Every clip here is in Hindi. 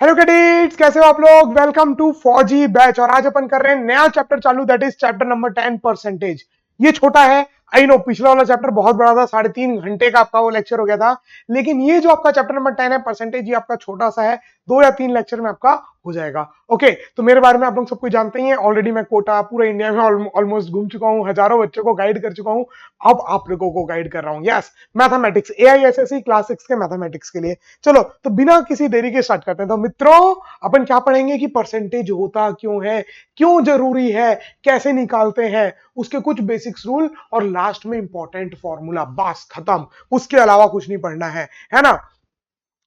हेलो कैडेट्स, कैसे हो आप लोग। वेलकम टू फौजी बैच। और आज अपन कर रहे हैं नया चैप्टर चालू, that is chapter number 10 percentage. ये छोटा है, आई नो। पिछला वाला चैप्टर बहुत बड़ा था, 3.5 घंटे का आपका वो लेक्चर हो गया था। लेकिन ये जो आपका चैप्टर नंबर 10 है परसेंटेज, ये आपका छोटा सा है, 2 या 3 लेक्चर में आपका हो जाएगा। ओके, तो मेरे बारे में आप लोग सब कुछ जानते ही हैं ऑलरेडी। मैं कोटा पूरे इंडिया में ऑलमोस्ट घूम चुका हूँ, हजारों बच्चों को गाइड कर चुका हूँ। अब आप लोगों को गाइड कर रहा हूँ। यस, मैथमेटिक्स, AISSE क्लास 6 के मैथमेटिक्स के लिए। चलो, तो बिना किसी देरी के स्टार्ट करते हैं। तो मित्रों, अपन क्या पढ़ेंगे कि परसेंटेज होता क्यों है, क्यों जरूरी है, कैसे निकालते हैं, उसके कुछ बेसिक्स रूल और लास्ट में इंपॉर्टेंट फॉर्मूला। बस खत्म, उसके अलावा कुछ नहीं पढ़ना है ना।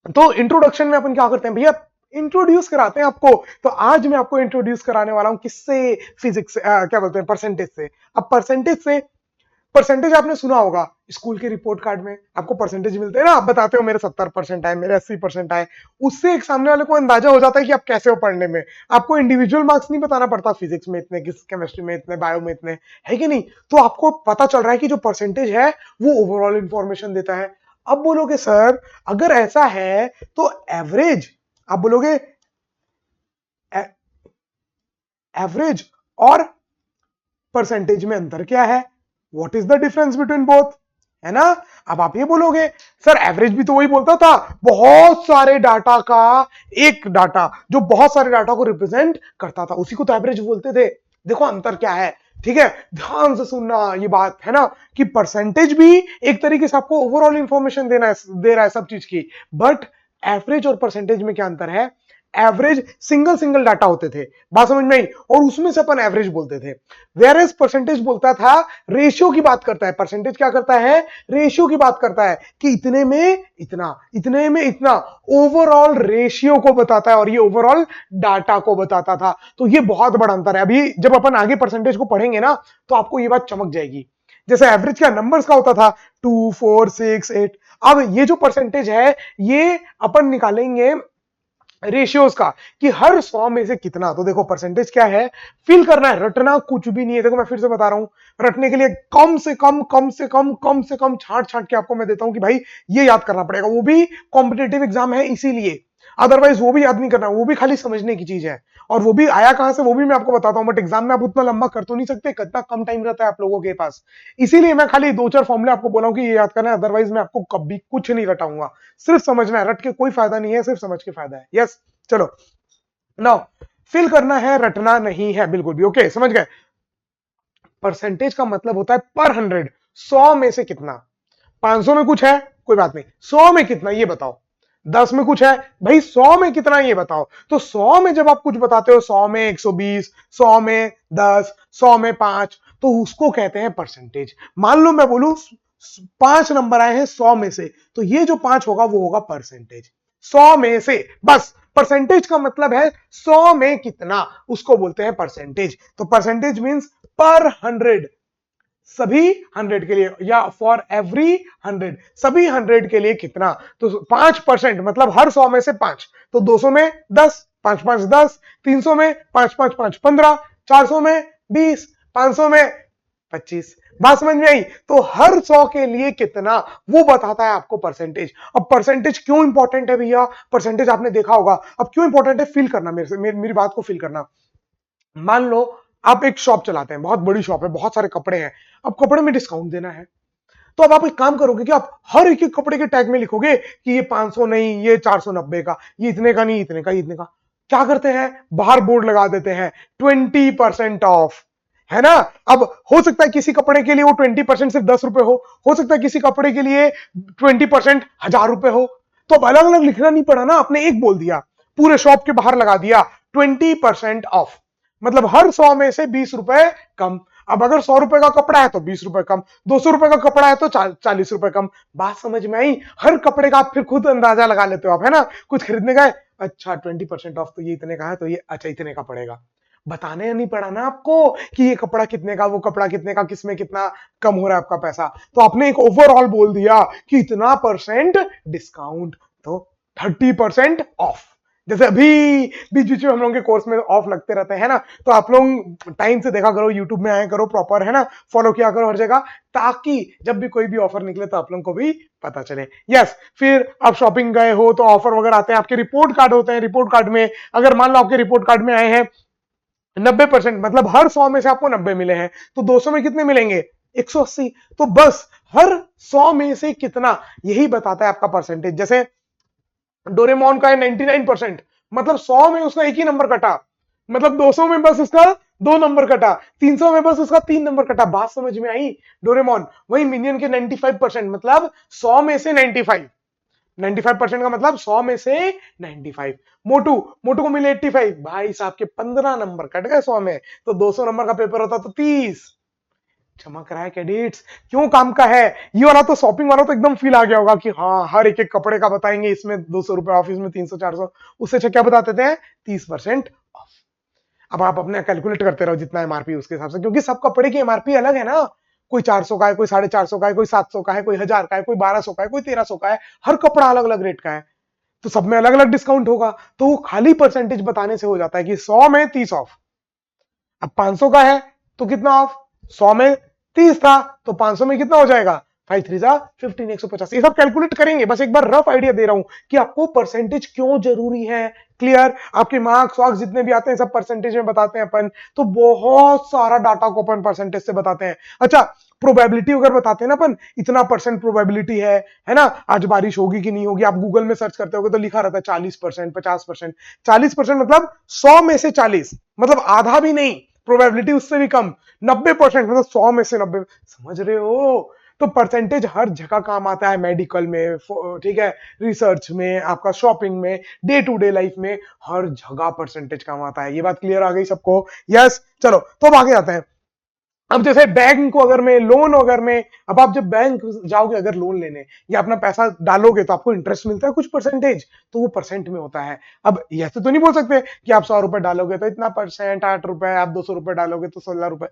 तो इंट्रोडक्शन में अपन क्या करते हैं भैया, इंट्रोड्यूस कराते हैं आपको। तो आज मैं आपको इंट्रोड्यूस कराने वाला हूं किससे, फिजिक्स क्या बोलते हैं, परसेंटेज से। अब परसेंटेज आपने सुना होगा स्कूल के रिपोर्ट कार्ड में आपको परसेंटेज मिलते हैं ना। आप बताते हो मेरे 70% आए, मेरे 80% आए। उससे एक सामने वाले को अंदाजा हो जाता है कि आप कैसे हो पढ़ने में। आपको इंडिविजुअल मार्क्स नहीं बताना पड़ता, फिजिक्स में इतने, केमिस्ट्री में इतने, बायो में इतने, है कि नहीं। तो आपको पता चल रहा है कि जो परसेंटेज है वो ओवरऑल इंफॉर्मेशन देता है। अब बोलोगे सर, अगर ऐसा है तो एवरेज, आप बोलोगे एवरेज और परसेंटेज में अंतर क्या है, what is the difference between both, है ना। अब आप ये बोलोगे सर, एवरेज भी तो वही बोलता था, बहुत सारे डाटा का एक डाटा, जो बहुत सारे डाटा को रिप्रेजेंट करता था, उसी को तो एवरेज बोलते थे। देखो अंतर क्या है, ठीक है, ध्यान से सुनना ये बात, है ना, कि परसेंटेज भी एक तरीके से आपको ओवरऑल इंफॉर्मेशन दे रहा है सब चीज की। बट एवरेज और परसेंटेज में क्या अंतर है, एवरेज सिंगल सिंगल डाटा होते थे, बात समझ में आई, और उसमें से अपन एवरेज बोलते थे। वेयर एज परसेंटेज बोलता था, रेशियो की बात करता है। परसेंटेज क्या करता है, रेशियो की बात करता है कि इतने में इतना, इतने में इतना, ओवरऑल रेशियो को बताता है, और ये ओवरऑल डाटा को बताता था। तो ये बहुत बड़ा अंतर है। अभी जब अपन आगे परसेंटेज को पढ़ेंगे ना, तो आपको ये बात चमक जाएगी। जैसे एवरेज क्या नंबर्स का होता था, 2, 4, 6, 8। अब ये जो परसेंटेज है, ये अपन निकालेंगे रेशियोज का, कि हर 100 में से कितना। तो देखो परसेंटेज क्या है, फील करना है, रटना कुछ भी नहीं है। देखो मैं फिर से बता रहा हूं, रटने के लिए कम से कम छांट छांट के आपको मैं देता हूं कि भाई ये याद करना पड़ेगा। वो भी कॉम्पिटेटिव एग्जाम है इसीलिए, अदरवाइज वो भी याद नहीं करना, वो भी खाली समझने की चीज है। और वो भी आया कहां से वो भी मैं आपको बताता हूं। बट एग्जाम में आप उतना लंबा कर तो नहीं सकते, कितना कम टाइम रहता है आप लोगों के पास। इसीलिए मैं खाली 2-4 फॉर्मूले आपको बोला हूं कि ये याद करना है, अदरवाइज मैं आपको कभी कुछ नहीं रटाऊंगा। सिर्फ समझना है, रट के कोई फायदा नहीं है, सिर्फ समझ के फायदा है। यस, चलो नाउ, फिल करना है, रटना नहीं है बिल्कुल भी। ओके, समझ गए। परसेंटेज का मतलब होता है पर 100, 100 में से कितना। 500 में कुछ है, कोई बात नहीं, 100 में कितना ये बताओ। 10 में कुछ है, भाई 100 में कितना ये बताओ। तो 100 में जब आप कुछ बताते हो, 100 में 120, 100 में 10, 100 में 5, तो उसको कहते हैं परसेंटेज। मान लो मैं बोलूं 5 नंबर आए हैं 100 में से, तो ये जो 5 होगा वो होगा परसेंटेज। 100 में से, बस परसेंटेज का मतलब है 100 में कितना, उसको बोलते हैं परसेंटेज। तो परसेंटेज मींस पर 100, सभी 100 के लिए, या फॉर एवरी 100, सभी 100 के लिए कितना। तो 5% मतलब हर 100 में से 5, तो 200 में 10, 5 5 10, 300 में 5 5 5 15, 400 में 20, 500 में 25। बात समझ में आई। तो हर 100 के लिए कितना, वो बताता है आपको परसेंटेज। अब परसेंटेज क्यों इंपॉर्टेंट है भैया, परसेंटेज आपने देखा होगा। अब क्यों इंपॉर्टेंट है, फील करना मेरे से, मेरी बात को फील करना। मान लो आप एक शॉप चलाते हैं, बहुत बड़ी शॉप है, बहुत सारे कपड़े हैं, अब कपड़े में डिस्काउंट देना है। तो अब आप एक काम करोगे कि आप हर एक एक कपड़े के टैग में लिखोगे कि ये 500 नहीं, ये 490 का, ये इतने का नहीं, इतने का, इतने का। क्या करते हैं, बाहर बोर्ड लगा देते हैं 20% ऑफ, है ना। अब हो सकता है किसी कपड़े के लिए वो 20% सिर्फ 10 रुपए हो सकता है किसी कपड़े के लिए 20% 1000 रुपए हो। तो अब अलग अलग लिखना नहीं पड़ा ना, आपने एक बोल दिया, पूरे शॉप के बाहर लगा दिया 20% ऑफ, मतलब हर 100 में से 20 रुपए कम। अब अगर 100 रुपए का कपड़ा है तो 20 रुपए कम, 200 रुपए का कपड़ा है तो 40 रुपए कम। बात समझ में आई। हर कपड़े का आप फिर खुद अंदाजा लगा लेते हो आप, है ना। कुछ खरीदने गए, अच्छा 20% ऑफ, तो ये इतने का है, तो ये अच्छा इतने का पड़ेगा। बताने नहीं पड़ा ना आपको कि ये कपड़ा कितने का, वो कपड़ा कितने का, किसमें कितना कम हो रहा है आपका पैसा। तो आपने एक ओवरऑल बोल दिया कि इतना परसेंट डिस्काउंट, तो 30% ऑफ, जैसे अभी बीच बीच में हम लोगों के कोर्स में ऑफ लगते रहते हैं ना, तो आप लोग टाइम से देखा करो, यूट्यूब में आया करो प्रॉपर, है ना, फॉलो किया करो हर जगह, ताकि जब भी कोई भी ऑफर निकले तो आप लोगों को भी पता चले। यस, फिर आप शॉपिंग गए हो तो ऑफर वगैरह आते हैं, आपके रिपोर्ट कार्ड होते हैं, रिपोर्ट कार्ड में अगर मान लो आपके रिपोर्ट कार्ड में आए हैं 90%, मतलब हर 100 में से आपको 90 मिले हैं, तो 200 में कितने मिलेंगे? 180। तो बस हर 100 में से कितना, यही बताता है आपका परसेंटेज। जैसे डोरेमोन का है 99%, मतलब 100 में उसका एक ही नंबर कटा, मतलब 200 में बस उसका 2 नंबर कटा, 300 में बस उसका 3 नंबर कटा। बात समझ में आई? डोरेमोन। वही मिनियन के 95%, मतलब 100 में से 95, 95% का मतलब 100 में से 95। मोटू, मोटू को मिले 85, भाई साहब के 15 नंबर कट गए 100 में, तो 200 नंबर का पेपर होता तो 30। चमक रहा है कैडेट्स? क्यों काम का है ये वाला? तो शॉपिंग वाला तो एकदम फील आ गया होगा कि हाँ, हर एक एक कपड़े का बताएंगे, इसमें 200 रुपए ऑफ, इसमें 300 400, उससे अच्छा क्या बता देते हैं? 30% ऑफ। अब आप अपने कैलकुलेट करते रहो जितना एमआरपी उसके हिसाब से, क्योंकि सब कपड़े की एमआरपी अलग है ना। कोई 400 का है, कोई 450 का है, कोई 700 का है, कोई 1000 का है, कोई 1200 का है, कोई 1300 का है, हर कपड़ा अलग अलग रेट का है, तो सब में अलग अलग डिस्काउंट होगा। तो वो खाली परसेंटेज बताने से हो जाता है कि 100 में 30 ऑफ। अब 500 का है तो कितना ऑफ? 100 में 30 था तो 500 में कितना हो जाएगा? 5 3 जा 15, 150। ये सब कैलकुलेट करेंगे, बस एक बार रफ आइडिया दे रहा हूं कि आपको परसेंटेज क्यों जरूरी है। क्लियर? आपके मार्क्स वार्क्स जितने भी आते हैं सब परसेंटेज में बताते हैं अपन, तो बहुत सारा डाटा को अपन परसेंटेज से बताते हैं। अच्छा, प्रोबेबिलिटी अगर बताते हैं ना अपन, इतना परसेंट प्रोबेबिलिटी है ना, आज बारिश होगी कि नहीं होगी, आप गूगल में सर्च करते होगे तो लिखा रहता है 40%, 50%। 40% मतलब 100 में से 40, मतलब आधा भी नहीं, प्रोबेबिलिटी उससे भी कम। 90% मतलब 100 में से 90, समझ रहे हो? तो परसेंटेज हर जगह काम आता है, मेडिकल में, ठीक है, रिसर्च में, आपका शॉपिंग में, डे टू डे लाइफ में, हर जगह परसेंटेज काम आता है। ये बात क्लियर आ गई सबको? यस, चलो तो अब आगे आते हैं। अब जैसे बैंक को अगर मैं लोन, अगर मैं, अब आप जब बैंक जाओगे अगर लोन लेने या अपना पैसा डालोगे तो आपको इंटरेस्ट मिलता है कुछ परसेंटेज, तो वो परसेंट में होता है। अब ऐसे तो नहीं बोल सकते कि आप 100 रुपए डालोगे तो इतना परसेंट 8 रुपए, आप 200 रुपए डालोगे तो 16 रुपए।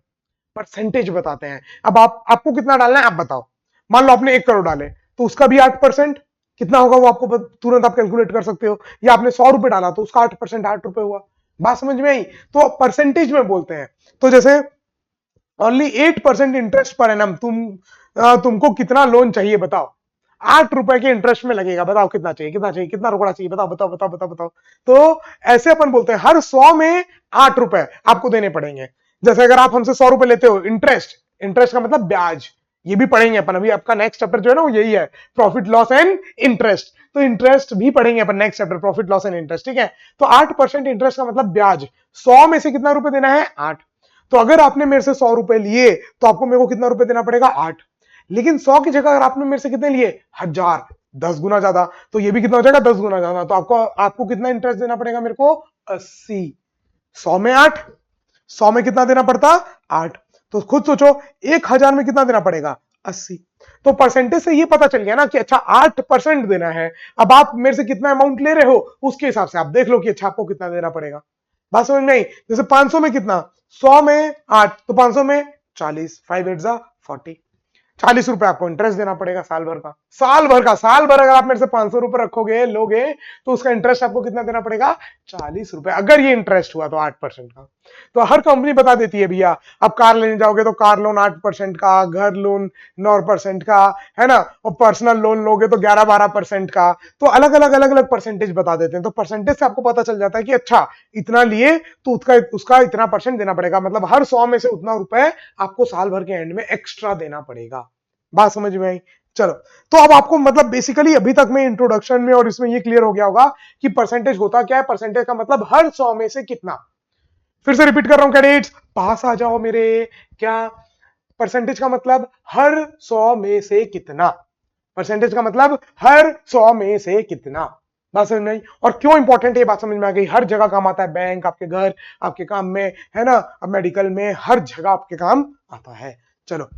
परसेंटेज बताते हैं। अब आपको कितना डालना है आप बताओ। मान लो आपने 1 करोड़ डाले तो उसका भी 8%, कितना होगा वो आपको तुरंत आप कैलकुलेट कर सकते हो। या आपने 100 रुपए डाला तो उसका 8%, 8 रुपए हुआ। बात समझ में आई? तो परसेंटेज में बोलते हैं। तो जैसे ओनली 8% इंटरेस्ट पर एनम, तुमको कितना लोन चाहिए बताओ? 8 रुपए के इंटरेस्ट में लगेगा, बताओ कितना चाहिए, कितना चाहिए, कितना रोकड़ा चाहिए, बताओ बताओ बताओ बताओ बताओ। तो ऐसे अपन बोलते हैं हर 100 में 8 रुपए आपको देने पड़ेंगे। जैसे अगर आप हमसे 100 रुपए लेते हो इंटरेस्ट, इंटरेस्ट का मतलब ब्याज, ये भी पढ़ेंगे अपन अभी, आपका नेक्स्ट चैप्टर जो है ना वो यही है, प्रॉफिट लॉस एंड इंटरेस्ट। तो इंटरेस्ट भी पढ़ेंगे अपन next chapter, profit loss and interest, ठीक है। तो 8% इंटरेस्ट का मतलब ब्याज, 100 में से कितना रुपए देना है? 8। तो अगर आपने मेरे से 100 रुपए लिए तो आपको मेरे को कितना रुपए देना पड़ेगा? 8। लेकिन 100 की जगह अगर आपने मेरे से कितने लिए? 1000, 10 गुना ज्यादा, तो ये भी कितना हो जाएगा? 10 गुना ज्यादा। तो आपको आपको कितना इंटरेस्ट देना पड़ेगा मेरे को? 80। 100 में 8, 100 में कितना देना पड़ता? 8। तो खुद सोचो 1000 में कितना देना पड़ेगा? 80। तो परसेंटेज से ये पता चल गया ना कि अच्छा 8% देना है। अब आप मेरे से कितना अमाउंट ले रहे हो उसके हिसाब से आप देख लो कि अच्छा आपको कितना देना पड़ेगा। बात समझ में नहीं? जैसे 500 में कितना? 100 में 8, तो 500 में 40, 5 8 जा 40, 40 रुपए आपको इंटरेस्ट देना पड़ेगा साल भर का। साल भर का, साल भर अगर आप मेरे से 500 रुपए रखोगे, लोगे, तो उसका इंटरेस्ट आपको कितना देना पड़ेगा? 40 रुपए, अगर ये इंटरेस्ट हुआ तो 8% का। तो हर कंपनी बता देती है भैया, अब कार लेने जाओगे तो कार लोन 8% का, घर लोन 9% का, है ना, और पर्सनल लोन लोगे तो 11-12% का। तो अलग अलग अलग अलग परसेंटेज बता देते हैं। तो परसेंटेज से आपको पता चल जाता है कि अच्छा इतना लिए तो उसका उसका इतना परसेंट देना पड़ेगा, मतलब हर 100 में से उतना रुपए आपको साल भर के एंड में एक्स्ट्रा देना पड़ेगा। बात समझ में आई? चलो, तो अब आपको मतलब बेसिकली अभी तक में इंट्रोडक्शन में और इसमें ये क्लियर हो गया होगा कि परसेंटेज होता क्या है। परसेंटेज का मतलब हर 100 में से कितना। फिर से रिपीट कर रहा हूं कैडेट्स, पास आ जाओ मेरे। क्या परसेंटेज का मतलब? हर 100 में से कितना। परसेंटेज का मतलब हर 100 में से कितना। बात समझ में आई? और क्यों इंपॉर्टेंट है बात समझ में आ गई? हर जगह काम आता है, बैंक, आपके घर, आपके काम में, है ना, अब मेडिकल में, हर जगह आपके काम आता है। चलो,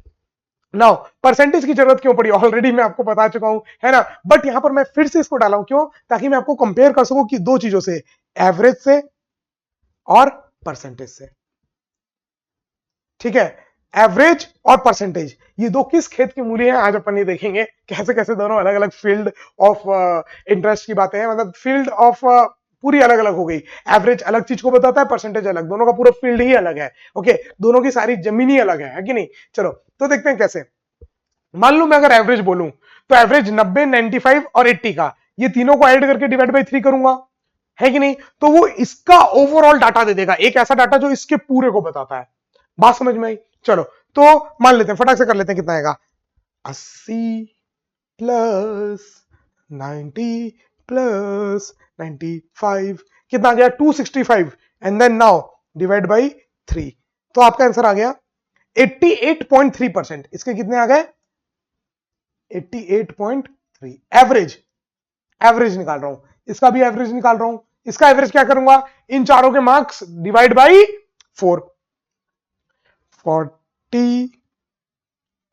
नाउ परसेंटेज की जरूरत क्यों पड़ी? ऑलरेडी मैं आपको बता चुका हूं, है ना, बट यहां पर मैं फिर से इसको डाला हूं, क्यों? ताकि मैं आपको कंपेयर कर सकूं कि दो चीजों से, एवरेज से और परसेंटेज से। ठीक है, एवरेज और परसेंटेज, ये दो किस खेत की मूली है आज अपन ये देखेंगे, कैसे कैसे दोनों अलग अलग फील्ड ऑफ इंटरेस्ट की बातें हैं, मतलब फील्ड ऑफ पूरी अलग अलग हो गई। एवरेज अलग चीज को बताता है, परसेंटेज अलग, दोनों का पूरा फील्ड ही अलग है। ओके, दोनों की सारी जमीन ही अलग है कि नहीं। चलो तो देखते हैं कैसे। मान लो मैं अगर एवरेज बोलूं तो एवरेज 90, 95 और 80 का, ये तीनों को ऐड करके डिवाइड बाई 3 करूंगा, है कि नहीं। तो वो इसका ओवरऑल डाटा दे देगा, एक ऐसा डाटा जो इसके पूरे को बताता है। बात समझ में आई। चलो तो मान लेते हैं, फटाक से कर लेते हैं, कितना आएगा 80 प्लस 90 प्लस 95, कितना आ गया 265, and then now divide by 3, तो आपका आंसर आ गया 88.3%। इसके कितने आ गए 88.3। एवरेज, एवरेज निकाल रहा हूं, इसका भी एवरेज निकाल रहा हूं। इसका एवरेज क्या करूंगा, इन चारों के marks divide by 4, 40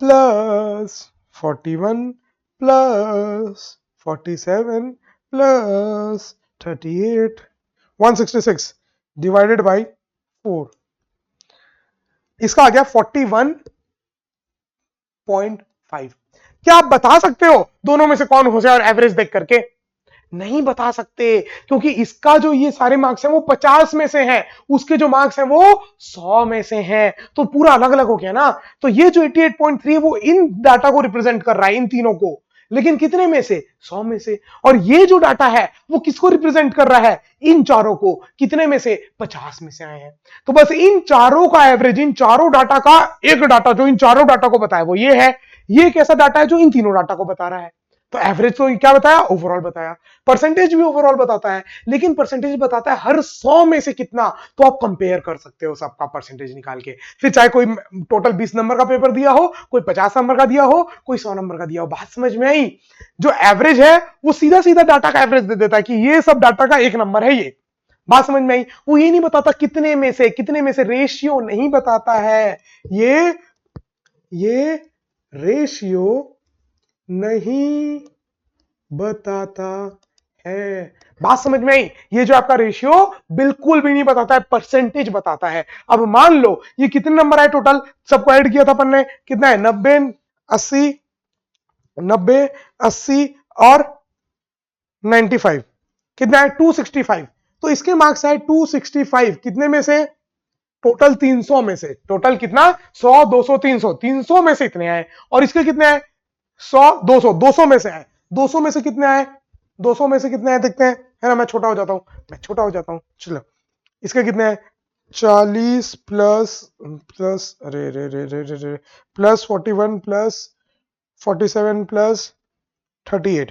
plus 41 plus 47 plus 38, 166 divided by 4, इसका आ गया 41.5। क्या आप बता सकते हो दोनों में से कौन होशियार एवरेज देख करके? नहीं बता सकते, क्योंकि इसका जो ये सारे मार्क्स हैं वो 50 में से हैं, उसके जो मार्क्स हैं वो 100 में से हैं, तो पूरा अलग अलग हो गया ना। तो ये जो 88.3 है वो इन डाटा को रिप्रेजेंट कर रहा है, इन तीनों को, लेकिन कितने में से 100 में से। और ये जो डाटा है वो किसको रिप्रेजेंट कर रहा है, इन चारों को, कितने में से 50 में से आए हैं। तो बस इन चारों का एवरेज, इन चारों डाटा का एक डाटा जो इन चारों डाटा को बताया वो ये है। ये एक ऐसा डाटा है जो इन तीनों डाटा को बता रहा है। तो एवरेज तो क्या बताया, ओवरऑल बताया। परसेंटेज भी ओवरऑल बताता है, लेकिन परसेंटेज बताता है हर 100 में से कितना। तो आप कंपेयर कर सकते हो सबका परसेंटेज निकाल के, फिर चाहे कोई टोटल 20 नंबर का पेपर दिया हो, कोई 50 नंबर का दिया हो, कोई 100 नंबर का दिया हो। बात समझ में आई। जो एवरेज है वो सीधा सीधा डाटा का एवरेज दे देता है कि ये सब डाटा का एक नंबर है ये। बात समझ में आई। वो ये नहीं बताता कितने में से, कितने में से, रेशियो नहीं बताता है। ये रेशियो नहीं बताता है। बात समझ में आई। ये जो आपका रेशियो बिल्कुल भी नहीं बताता है, परसेंटेज बताता है। अब मान लो ये कितने नंबर आए टोटल, सबको ऐड किया था अपन ने, कितना है 90, 80, 90, 80 और 95, कितना है 265। तो इसके मार्क्स आए 265, कितने में से, टोटल 300 में से। टोटल कितना, 100, 200, 300, 300 में से इतने आए। और इसके कितने आए 100, 200, 200 में से आए। 200 में से कितने आए, 200 में से कितने आए देखते हैं, है ना। मैं छोटा हो जाता हूं, मैं छोटा हो जाता हूं, चलो। इसके कितने आए 40 प्लस प्लस अरे रे रे रे रे रे प्लस 41 प्लस 47 प्लस 38,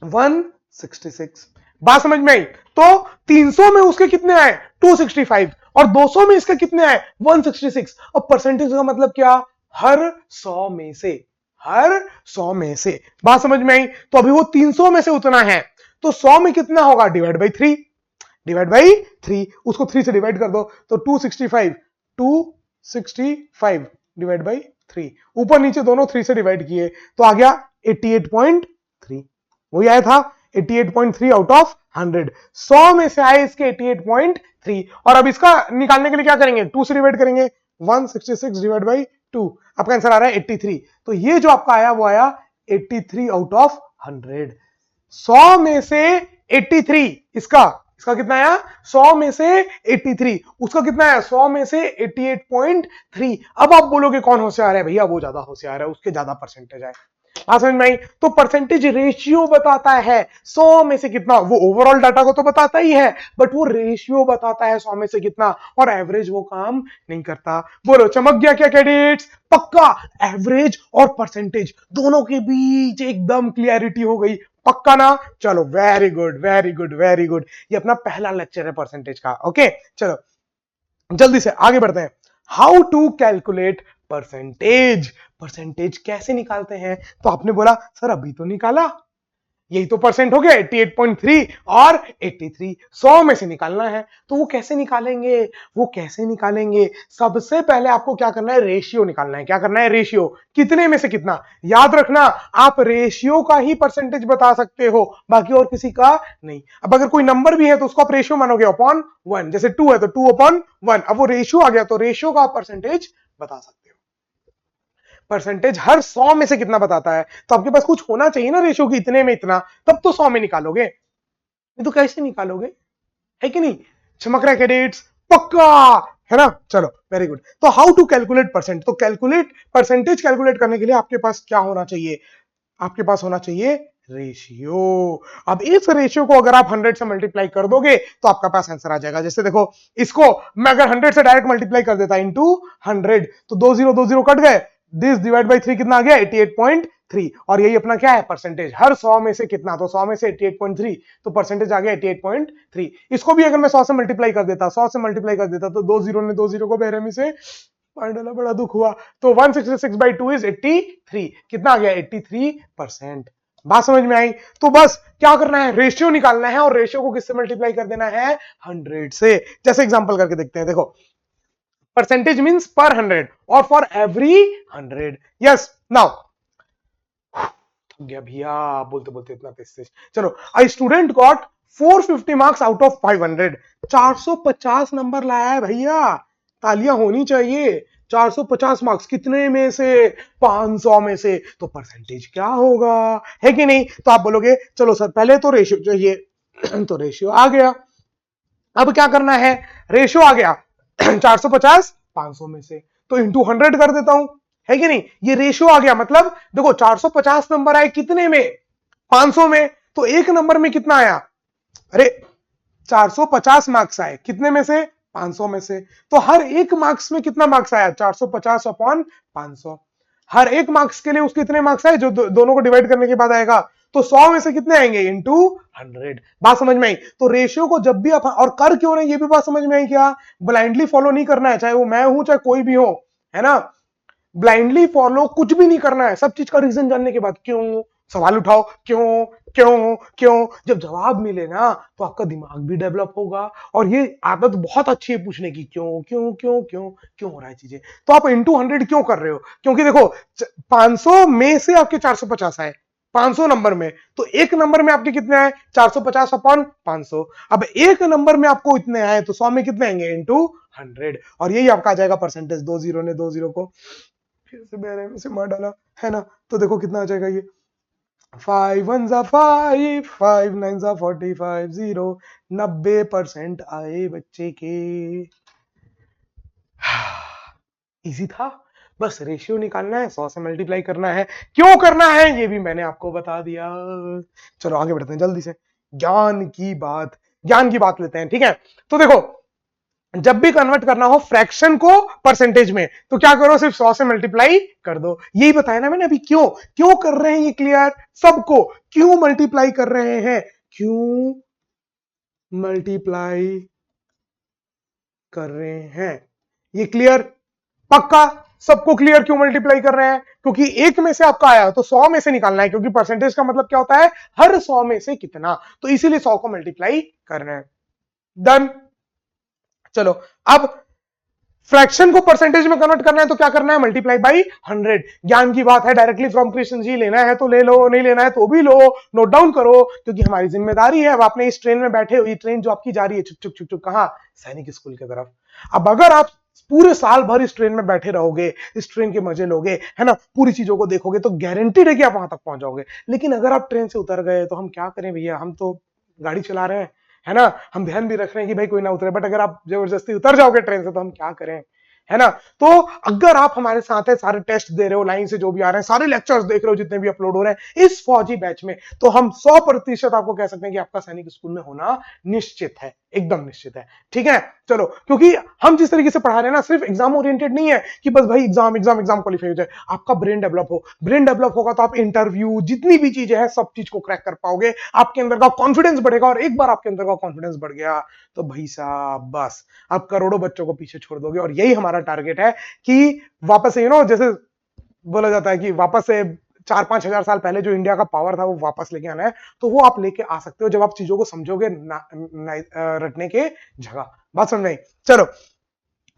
166। बात समझ में आई। तो 300 में उसके कितने आए 265, और 200 में इसके कितने आए 166। और परसेंटेज का मतलब क्या, हर 100 में से, हर 100 में से। बात समझ में आई। तो अभी वो 300 में से उतना है, तो 100 में कितना होगा, डिवाइड बाई 3, डिवाइड बाई 3, उसको 3 से डिवाइड कर दो तो 265, 265 डिवाइड बाई 3, ऊपर नीचे दोनों 3 से डिवाइड किए तो आ गया 88.3। वही आया था 88.3 आउट ऑफ 100। 100 में से आए इसके 88.3, और अब इसका निकालने के लिए क्या करेंगे, 2 से डिवाइड करेंगे, 166 डिवाइड बाई 2, आपका आंसर आ रहा है 83। तो ये जो आपका आया वो आया 83 आउट ऑफ 100। 100 में से 83, इसका इसका कितना आया 100 में से 83, उसका कितना आया 100 में से 88.3। अब आप बोलोगे कौन होशियार है, भैया वो ज्यादा होशियार है, उसके ज्यादा परसेंटेज आए। समझ में आई। तो परसेंटेज रेशियो बताता है 100 में से कितना, वो ओवरऑल डाटा को तो बताता ही है, बट वो रेशियो बताता है 100 में से कितना, और एवरेज वो काम नहीं करता। बोलो चमक गया क्या कैडेट्स, पक्का एवरेज और परसेंटेज दोनों के बीच एकदम क्लियरिटी हो गई, पक्का ना। चलो very good very good very good. ये अपना पहला लेक्चर है परसेंटेज का। ओके चलो जल्दी से आगे बढ़ते हैं। How to calculate percentage, percentage कैसे निकालते हैं। तो आपने बोला सर अभी तो निकाला, यही तो परसेंट हो गया 88.3 और 83, 100 में से निकालना है। तो वो कैसे निकालेंगे, वो कैसे निकालेंगे, सबसे पहले आपको क्या करना है, रेशियो निकालना है। क्या करना है, रेशियो, कितने में से कितना। याद रखना आप रेशियो का ही परसेंटेज बता सकते हो, बाकी और किसी का नहीं। अब अगर कोई नंबर भी है तो उसको आप रेशियो मानोगे अपॉन 1, जैसे 2 है तो 2/1। अब वो रेशियो आ गया तो रेशियो का आप परसेंटेज बता सकते हो। परसेंटेज हर 100 में से कितना बताता है, तो आपके पास कुछ होना चाहिए ना रेशियो की, इतने में इतना, तब तो 100 में निकालोगे। नहीं तो कैसे निकालोगे, है कि नहीं? चमक रहा है कैडेट्स, पक्का, है ना? चलो वेरी गुड। तो हाउ टू कैलकुलेट परसेंट, तो कैलकुलेट परसेंटेज कैलकुलेट करने के लिए आपके पास क्या होना चाहिए, आपके पास होना चाहिए रेशियो। अब इस रेशियो को अगर आप 100 से मल्टीप्लाई कर दोगे तो आपका पास आंसर आ जाएगा। जैसे देखो, इसको मैं अगर 100 से डायरेक्ट मल्टीप्लाई कर देता इंटू 100 तो 2 0 कट गए, दिस डिवाइड बाई 3 कितना आ गया 88.3, और यही अपना क्या है परसेंटेज, हर 100 में से कितना, तो 100 में से 88.3, तो परसेंटेज आ गया 88.3। इसको भी अगर मैं 100 से मल्टीप्लाई कर देता, 100 से मल्टीप्लाई कर देता तो 2 0 ने 2 0 को बेरहमी से मार डाला, बड़ा दुख हुआ। तो 166/2 इज 83, कितना आ गया 83%। बात समझ में आई? तो बस क्या करना है, रेशियो निकालना है, और रेशियो को किससे मल्टीप्लाई कर देना है 100 से। जैसे एग्जांपल करके देखते हैं, देखो परसेंटेज मींस पर 100 और फॉर एवरी 100। यस नाउ थक गया भैया बोलते बोलते इतना तेज। चलो, a student got 450 marks out of 500, 450 number लाया है भैया, तालियां होनी चाहिए। 450 मार्क्स कितने में से, 500 में से, तो परसेंटेज क्या होगा, है कि नहीं? तो आप बोलोगे चलो सर पहले तो रेशियो चाहिए तो रेशियो आ गया। अब क्या करना है, रेशियो आ गया 450 500 में से, तो इंटू 100 कर देता हूं, है कि नहीं? ये रेशियो आ गया, मतलब देखो 450 नंबर आए कितने में, 500 में, तो एक नंबर में कितना आया, अरे 450 मार्क्स आए कितने में से, 500 में से, तो हर एक मार्क्स में कितना मार्क्स आया 450 अपॉन 500, हर एक मार्क्स के लिए उसके कितने मार्क्स आए जो दोनों को डिवाइड करने के बाद आएगा, तो 100 में से कितने आएंगे इंटू 100। बात समझ में आई? तो रेशियो को जब भी आप, और कर क्यों रहे ये भी बात समझ में आई क्या, ब्लाइंडली फॉलो नहीं करना है, चाहे वो मैं हूं चाहे कोई भी हो, है ना? ब्लाइंडली फॉलो कुछ भी नहीं करना है, सब चीज का रीजन जानने के बाद क्यों, सवाल उठाओ क्यों क्यों क्यों, जब जवाब मिले ना तो आपका दिमाग भी डेवलप होगा। और ये आदत बहुत अच्छी है पूछने की, क्यों क्यों क्यों क्यों क्यों हो रहा है चीजें। तो आप इंटू 100 क्यों कर रहे हो, क्योंकि देखो 500 में से आपके 450 आए, 500 नंबर में, तो एक नंबर में आपके कितने आए 450 अपॉन 500, अब एक नंबर में आपको इतने आए तो 100 में कितने आएंगे इंटू 100, और यही आपका आ जाएगा परसेंटेज। 2 0 ने 2 0 को फिर से बेरहमी से मार डाला, है ना? तो देखो कितना आ जाएगा ये, 5 1 जा 5, 5 9 जा 45, 0, 90% आए बच्चे के। इजी था, बस रेशियो निकालना है, 100 से मल्टीप्लाई करना है, क्यों करना है ये भी मैंने आपको बता दिया। चलो आगे बढ़ते हैं जल्दी से, ज्ञान की बात, ज्ञान की बात लेते हैं, ठीक है? तो देखो, जब भी कन्वर्ट करना हो फ्रैक्शन को परसेंटेज में, तो क्या करो, सिर्फ 100 से मल्टीप्लाई कर दो। यही बताया ना मैंने अभी, क्यों क्यों कर रहे हैं ये क्लियर सबको, क्यों मल्टीप्लाई कर रहे हैं, क्यों मल्टीप्लाई कर रहे हैं, ये क्लियर, पक्का सबको क्लियर, क्यों मल्टीप्लाई कर रहे हैं, क्योंकि एक में से आपका आया तो 100 में से निकालना है, क्योंकि परसेंटेज का मतलब क्या होता है, हर 100 में से कितना, तो इसीलिए 100 को मल्टीप्लाई कर रहे हैं। डन। चलो, अब फ्रैक्शन को परसेंटेज में कन्वर्ट करना है तो क्या करना है, मल्टीप्लाई बाई 100। ज्ञान की बात है, डायरेक्टली फ्रॉम कृष्ण जी, लेना है तो ले लो, नहीं लेना है तो भी लो, नोट डाउन करो, क्योंकि हमारी जिम्मेदारी है। अब आपने इस ट्रेन में बैठे हो, ये ट्रेन जो आपकी जा रही है चुक चुक चुक चुक कहां, सैनिक स्कूल की तरफ। अब अगर आप पूरे साल भर इस ट्रेन में बैठे रहोगे, इस ट्रेन के मजे लोगे, है ना, पूरी चीजों को देखोगे, तो गारंटीड है कि आप वहां तक पहुंच जाओगे। लेकिन अगर आप ट्रेन से उतर गए तो हम क्या करें भैया, हम तो गाड़ी चला रहे हैं, है ना, हम ध्यान भी रख रहे हैं कि भाई कोई ना उतरे, बट अगर आप जबरदस्ती उतर जाओगे ट्रेन से तो हम क्या करें, है ना? तो अगर आप हमारे साथ है, सारे टेस्ट दे रहे हो, लाइन से जो भी आ रहे हैं, सारे लेक्चर्स देख रहे हो जितने भी अपलोड हो रहे हैं इस फौजी बैच में, तो हम 100% आपको कह सकते हैं कि आपका सैनिक स्कूल में होना निश्चित है, एकदम निश्चित है, ठीक है? चलो, क्योंकि हम जिस तरीके से पढ़ा रहे हैं ना, सिर्फ एग्जाम ओरिएंटेड नहीं है कि बस भाई एग्जाम एग्जाम एग्जाम क्वालिफाई हो जाए, आपका ब्रेन डेवलप हो, ब्रेन डेवलप होगा तो आप इंटरव्यू जितनी भी चीजें हैं सब चीज को क्रैक कर पाओगे, आपके अंदर का कॉन्फिडेंस बढ़ेगा, और एक बार आपके अंदर का कॉन्फिडेंस बढ़ गया तो भाई साहब बस आप करोड़ों बच्चों को पीछे छोड़ दोगे। और यही हमारा टारगेट है कि वापस से, जैसे बोला जाता है कि वापस से 4-5 हजार साल पहले जो इंडिया का पावर था वो वापस लेके आना है, तो वो आप लेके आ सकते हो जब आप चीजों को समझोगे रटने के जगह। बात समझ में आई? चलो,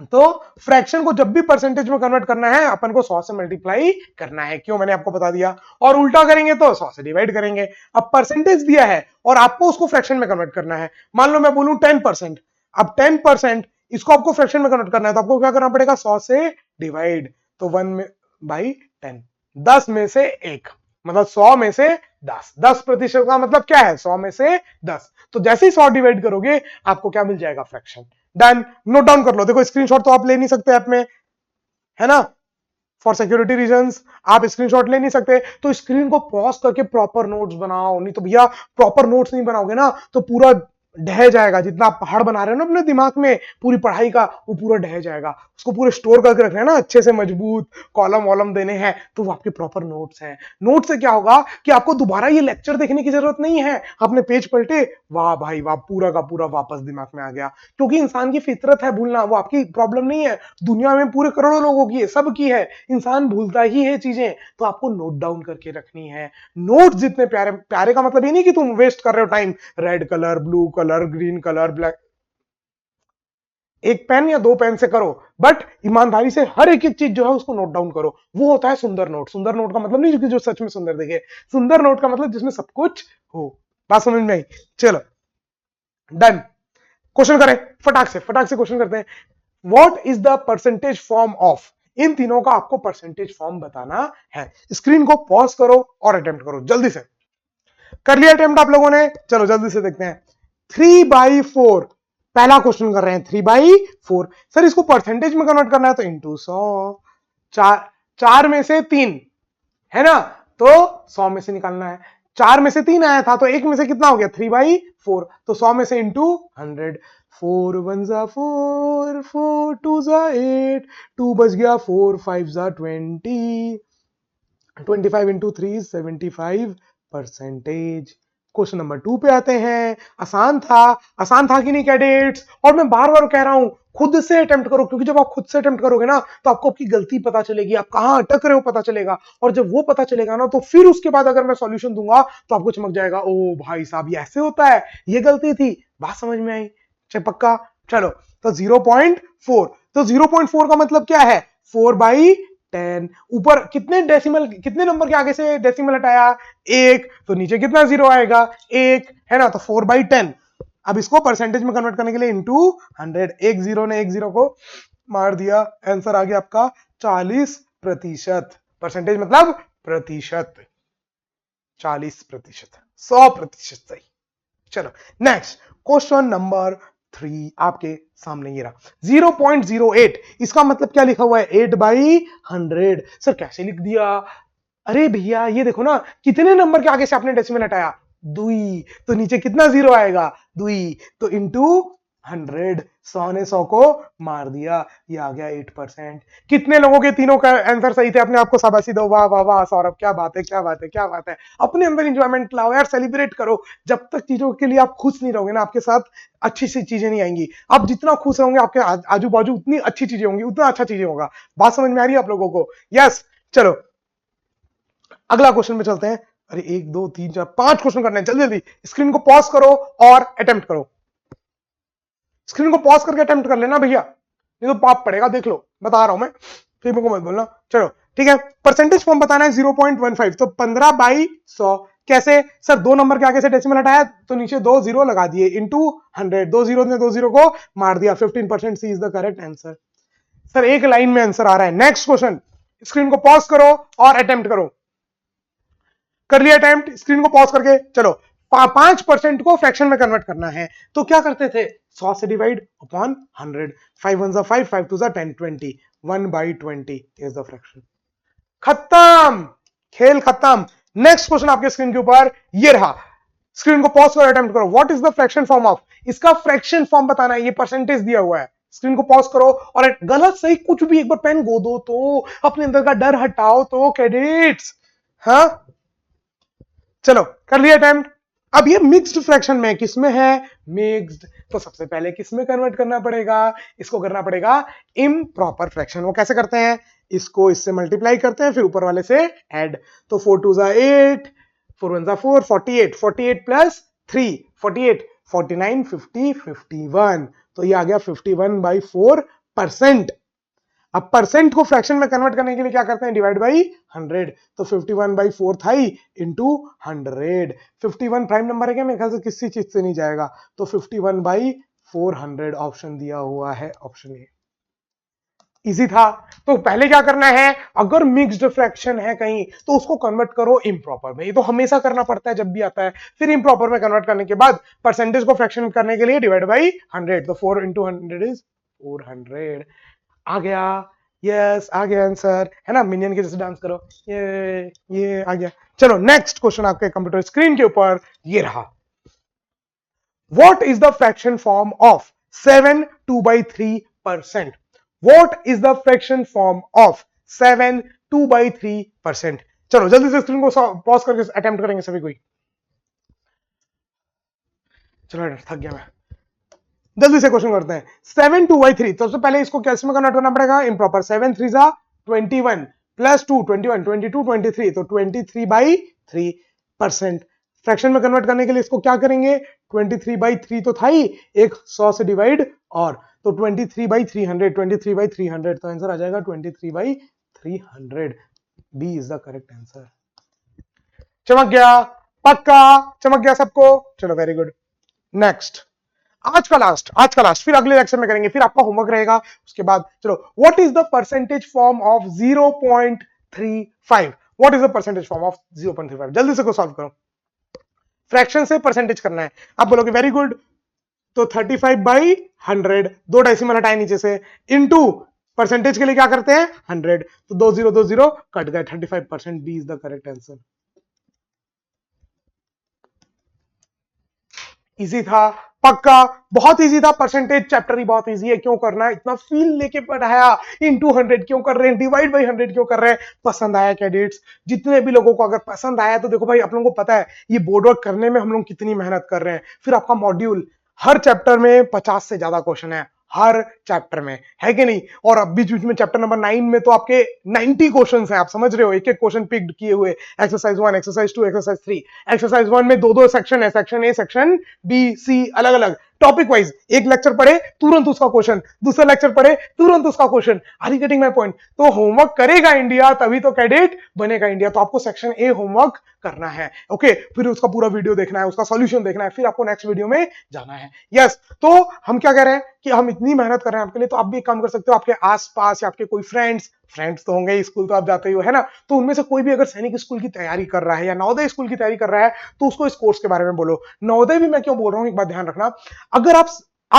तो फ्रैक्शन को जब भी परसेंटेज में कन्वर्ट करना है अपन को 100 से मल्टीप्लाई करना है, क्यों मैंने आपको बता दिया, और उल्टा करेंगे तो 100 से डिवाइड करेंगे। अब परसेंटेज दिया है और आपको उसको फ्रैक्शन में कन्वर्ट करना है, मान लो मैं बोलूं 10%, अब 10% इसको आपको फ्रैक्शन में कन्वर्ट करना है तो आपको क्या करना पड़ेगा, 100 से डिवाइड, तो 1 में बाई 10, 10 में से 1, मतलब 100 में से 10% का मतलब क्या है? 100 में से 10। तो जैसे ही 100 डिवाइड करोगे आपको क्या मिल जाएगा? फ्रैक्शन। डन। नोट डाउन कर लो। देखो स्क्रीनशॉट तो आप ले नहीं सकते ऐप में, है ना, फॉर सिक्योरिटी रीजंस आप स्क्रीनशॉट ले नहीं सकते, तो स्क्रीन को पॉज करके प्रॉपर नोट्स बनाओ। नहीं तो भैया प्रॉपर नोट्स नहीं बनाओगे ना तो पूरा ढह जाएगा। जितना आप पहाड़ बना रहे हो ना अपने दिमाग में पूरी पढ़ाई का, वो पूरा ढह जाएगा। उसको पूरे स्टोर करके रखना है ना अच्छे से, मजबूत कॉलम वॉलम देने हैं, तो वो आपके प्रॉपर नोट्स हैं। नोट से क्या होगा कि आपको दोबारा ये लेक्चर देखने की जरूरत नहीं है। आपने पेज पलटे, वाह भाई वाह, पूरा का पूरा वापस दिमाग में आ गया। क्योंकि इंसान की फितरत है भूलना, वो आपकी प्रॉब्लम नहीं है, दुनिया में पूरे करोड़ों लोगों की है, सबकी है। इंसान भूलता ही है चीजें, तो आपको नोट डाउन करके रखनी है। नोट जितने प्यारे, प्यारे का मतलब ये नहीं कि तुम वेस्ट कर रहे हो time, red colour, blue colour, green colour, black, एक पेन या दो पेन से करो, बट ईमानदारी से हर एक एक चीज जो है उसको नोट डाउन करो। वो होता है सुंदर नोट। सुंदर नोट का मतलब नहीं कि जो सच में सुंदर दिखे, सुंदर नोट का मतलब जिसमें सब कुछ हो। बात समझ में आई? चलो डन। क्वेश्चन करें, फटाक से क्वेश्चन करते हैं। What is the percentage form of? इन तीनों का आपको परसेंटेज फॉर्म बताना है। स्क्रीन को पॉज करो और अटेम्प्ट करो जल्दी से। कर लिया अटेम्प्ट आप लोगों ने? चलो जल्दी से देखते हैं। 3/4 पहला क्वेश्चन कर रहे हैं। 3/4 सर इसको परसेंटेज में कन्वर्ट करना है तो इंटू 100। चार, चार में से तीन है ना, तो 100 में से निकालना है। चार में से तीन आया था तो एक में से कितना हो गया? 3/4, तो 100 में से इंटू 100। 4 1 जा 4, 4 2 जा 8, 2 बच गया, 4 5 जा 20, 25 इंटू 3 75 परसेंटेज। क्वेश्चन नंबर 2 पे आते हैं। आसान था, आसान था कि नहीं कैडेट्स? और मैं बार बार कह रहा हूं खुद से अटेम्प्ट करो, क्योंकि जब आप खुद से अटेम्प्ट करोगे ना तो आपको आपकी गलती पता चलेगी, आप कहां अटक रहे हो पता चलेगा। और जब वो पता चलेगा ना तो फिर उसके बाद अगर मैं सॉल्यूशन दूंगा तो आपको चमक जाएगा, ओ भाई साहब ये ऐसे होता है, ये गलती थी। बात समझ में आई? पक्का? चलो तो 0.4, तो 0.4 का मतलब क्या है? 4/10। ऊपर कितने डेसिमल, कितने नंबर के आगे से डेसिमल हटाया? एक, तो नीचे कितना जीरो आएगा? एक, है ना, तो 4/10। अब इसको परसेंटेज में कन्वर्ट करने के लिए इंटू 100, एक जीरो ने एक जीरो को मार दिया, आंसर आ गया आपका 40%। परसेंटेज मतलब प्रतिशत, 40%, 100% सही। चलो नेक्स्ट क्वेश्चन नंबर 3 आपके सामने ये रहा। 0.08 इसका मतलब क्या लिखा हुआ है? 8/100। सर कैसे लिख दिया? अरे भैया ये देखो ना, कितने नंबर के आगे से आपने डेसिमल हटाया? दुई, तो नीचे कितना जीरो आएगा? दुई, तो इंटू 100। 100 ने 100 को मार दिया, ये आ गया 8%। कितने लोगों के तीनों का आंसर सही थे? अपने आपको शाबाशी दो, वाह वाह वाह सौरभ, क्या बात है, क्या बात है, क्या बात है। अपने अंदर इंजॉयमेंट लाओ यार, सेलिब्रेट करो। जब तक चीजों के लिए आप खुश नहीं रहोगे ना, आपके साथ अच्छी सी चीजें नहीं आएंगी। आप जितना खुश रहोगे आपके आजू बाजू उतनी अच्छी चीजें होंगी, उतना अच्छा चीजें होगा। बात समझ में आ रही है आप लोगों को? यस। चलो अगला क्वेश्चन में चलते हैं। अरे 1 2 3 4 5 क्वेश्चन करने हैं, जल्दी जल्दी। स्क्रीन को पॉज करो और अटेम्प्ट करो। स्क्रीन को पॉज करके अटेम्प्ट कर लेना भैया, नहीं तो पाप पड़ेगा, देख लो बता रहा हूं मैं, फिर मेरे को मत बोलना। चलो ठीक है, परसेंटेज फॉर्म बताना है 0.15, तो 15/100। कैसे? सर दो नंबर के आगे से डेसिमल हटाया तो नीचे दो जीरो लगा दिए, इंटू 100। दो जीरो ने दो जीरो को मार दिया, 15%। C is the correct answer. Sir एक लाइन में आंसर आ रहा है। नेक्स्ट क्वेश्चन, स्क्रीन को पॉज करो और अटेम्प्ट करो। कर लिया अटेम्प्ट, स्क्रीन को पॉज करके चलो। 5% को फ्रैक्शन में कन्वर्ट करना है तो क्या करते थे? 100 से divide upon 100। 5 1 5, 5 2 10, 20, 1/20 is the fraction. खत्म, खेल खत्म। नेक्स्ट क्वेश्चन आपके स्क्रीन के ऊपर ये रहा। स्क्रीन को पॉज करो, अटेम्प्ट करो। What is the fraction form of? इसका फ्रैक्शन फॉर्म बताना है, ये परसेंटेज दिया हुआ है। स्क्रीन को पॉज करो और गलत सही कुछ भी एक बार पेन गो दो तो, अपने अंदर का डर हटाओ तो कैडेट्स। हाँ चलो कर लिया अटेम्प्ट। अब ये मिक्स्ड फ्रैक्शन में, किसमें है? मिक्स्ड, तो सबसे पहले किसमें कन्वर्ट करना पड़ेगा? इसको करना पड़ेगा इम्प्रॉपर फ्रैक्शन। वो कैसे करते हैं? इसको इससे मल्टीप्लाई करते हैं, फिर ऊपर वाले से ऐड। तो 4 2 8, 4 1 4, 48, 48 प्लस 3, 48, 49, 50, 51, तो ये आ गया 51/4%। अब परसेंट को फ्रैक्शन में कन्वर्ट करने के लिए क्या करते हैं? Divide by 100। तो 51/4 था ही, इंटू 100। 51 प्राइम नंबर है क्या? मेरे ख्याल से किसी चीज से नहीं जाएगा, तो 51/400 ऑप्शन दिया हुआ है, ऑप्शन ए। इजी था। तो पहले क्या करना है, अगर मिक्स्ड फ्रैक्शन है कहीं तो उसको कन्वर्ट करो इम्प्रॉपर में, ये तो हमेशा करना पड़ता है जब भी आता है। फिर इम्प्रॉपर में कन्वर्ट करने के बाद परसेंटेज को फ्रैक्शन करने के लिए डिवाइड बाई 100, तो 4 इंटू 100 इज 400। आ गया, यस आ गया आंसर, है ना, मिनियन के जैसे डांस करो, ये आ गया। चलो नेक्स्ट क्वेश्चन आपके कंप्यूटर स्क्रीन के ऊपर ये रहा। What is the fraction form of 7 2/3%? What is the fraction form of 7 2/3%? चलो जल्दी से स्क्रीन को पॉज करके अटेम्प्ट करेंगे सभी कोई। चलो थक गया मैं, जल्दी से क्वेश्चन करते हैं। 7 2/3, सबसे पहले इसको कैसे में कन्वर्ट करना पड़ेगा, इम्प्रॉपर। 7 3 जा 21 प्लस 2 21 22 23, तो 23/3%। फ्रैक्शन में कन्वर्ट करने के लिए इसको क्या करेंगे, 23/3 तो था ही, एक 100 से डिवाइड और, तो 23/300, 23/300, तो आंसर आ जाएगा 23/300। B is the correct answer. चमक गया, पक्का चमक गया सबको, चलो वेरी गुड। नेक्स्ट, आज का लास्ट, फिर अगले लेक्चर में करेंगे, फिर आपका होमवर्क रहेगा उसके बाद। चलो, what is the percentage form of 0.35? What is the percentage form of 0.35? जल्दी से को सॉल्व करो, फ्रैक्शन से परसेंटेज करना है। आप बोलोगे वेरी गुड, तो 35/100, 2 डेसिमल हटाए नीचे से, इनटू परसेंटेज के लिए क्या करते हैं 100, तो 2020 कट गए, 35%। B is the correct answer. Easy था, पक्का बहुत इजी था। परसेंटेज चैप्टर ही बहुत इजी है, क्यों करना है इतना फील लेके पढ़ाया, इनटू 100 क्यों कर रहे हैं, डिवाइड बाई 100 क्यों कर रहे हैं। पसंद आया कैडेट्स, जितने भी लोगों को अगर पसंद आया तो देखो भाई, आप लोगों को पता है ये बोर्ड वर्क करने में हम लोग कितनी मेहनत कर रहे हैं। फिर आपका मॉड्यूल, हर चैप्टर में 50 से ज्यादा क्वेश्चन है, हर चैप्टर में, है कि नहीं। और अब बीच बीच में चैप्टर नंबर 9 में तो आपके 90 क्वेश्चंस हैं, आप समझ रहे हो, एक एक क्वेश्चन पिक्ड किए हुए। Exercise 1, exercise 2, exercise 3। एक्सरसाइज 1 में 2-2 सेक्शन है, सेक्शन ए, सेक्शन बी, सी, अलग अलग टॉपिक वाइज। एक लेक्चर पढ़े तुरंत उसका क्वेश्चन, दूसरा लेक्चर पढ़े तुरंत उसका question. Are you getting my point? तो होमवर्क करेगा इंडिया तभी तो कैडेट बनेगा इंडिया। तो आपको सेक्शन ए होमवर्क करना है, ओके। फिर उसका पूरा वीडियो देखना है, उसका सॉल्यूशन देखना है, फिर आपको नेक्स्ट वीडियो में जाना है। यस, तो हम क्या कह रहे हैं कि हम इतनी मेहनत कर रहे हैं आपके लिए, तो आप भी एक काम कर सकते हो, आपके आसपास या आपके कोई फ्रेंड्स तो होंगे, स्कूल तो आप जाते ही हो, है ना, तो उनमें से कोई भी अगर सैनिक स्कूल की तैयारी कर रहा है या नवोदय स्कूल की तैयारी कर रहा है, तो उसको इस कोर्स के बारे में बोलो। नवोदय भी मैं क्यों बोल रहा हूं, एक बात ध्यान रखना, अगर आप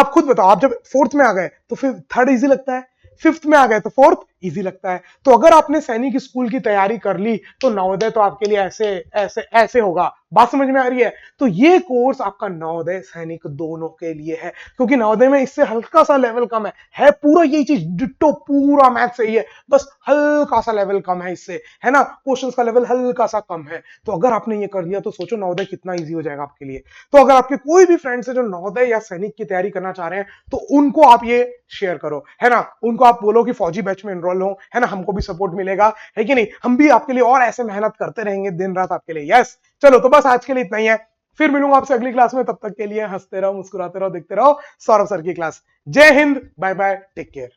खुद बताओ, आप जब 4th में आ गए तो फिर 3rd इजी लगता है, 5th में आ गए तो 4th इजी लगता है। तो अगर आपने सैनिक स्कूल की तैयारी कर ली तो नवोदय तो आपके लिए ऐसे ऐसे ऐसे होगा। बात समझ में आ रही है? तो ये कोर्स आपका नवोदय सैनिक दोनों के लिए है, क्योंकि नवोदय में इससे हल्का सा लेवल कम है पूरा यही चीज डिट्टो, पूरा मैथ सही है, बस हल्का सा लेवल कम है इससे, है ना, क्वेश्चंस का लेवल हल्का सा कम है। तो अगर आपने ये कर लिया तो सोचो नवोदय कितना इजी हो जाएगा आपके लिए। तो अगर आपके कोई भी फ्रेंड्स है जो नवोदय या सैनिक की तैयारी करना चाह रहे हैं, तो उनको आप ये शेयर करो, है ना, उनको आप बोलो कि फौजी बैच में एनरोल हो, है ना, हमको भी सपोर्ट मिलेगा, है कि नहीं, हम भी आपके लिए और ऐसे मेहनत करते रहेंगे दिन रात आपके लिए। यस, चलो तो बस आज के लिए इतना ही है, फिर मिलूंगा आपसे अगली क्लास में, तब तक के लिए हंसते रहो, मुस्कुराते रहो, देखते रहो सौरभ सर की क्लास। जय हिंद, बाय बाय, टेक केयर।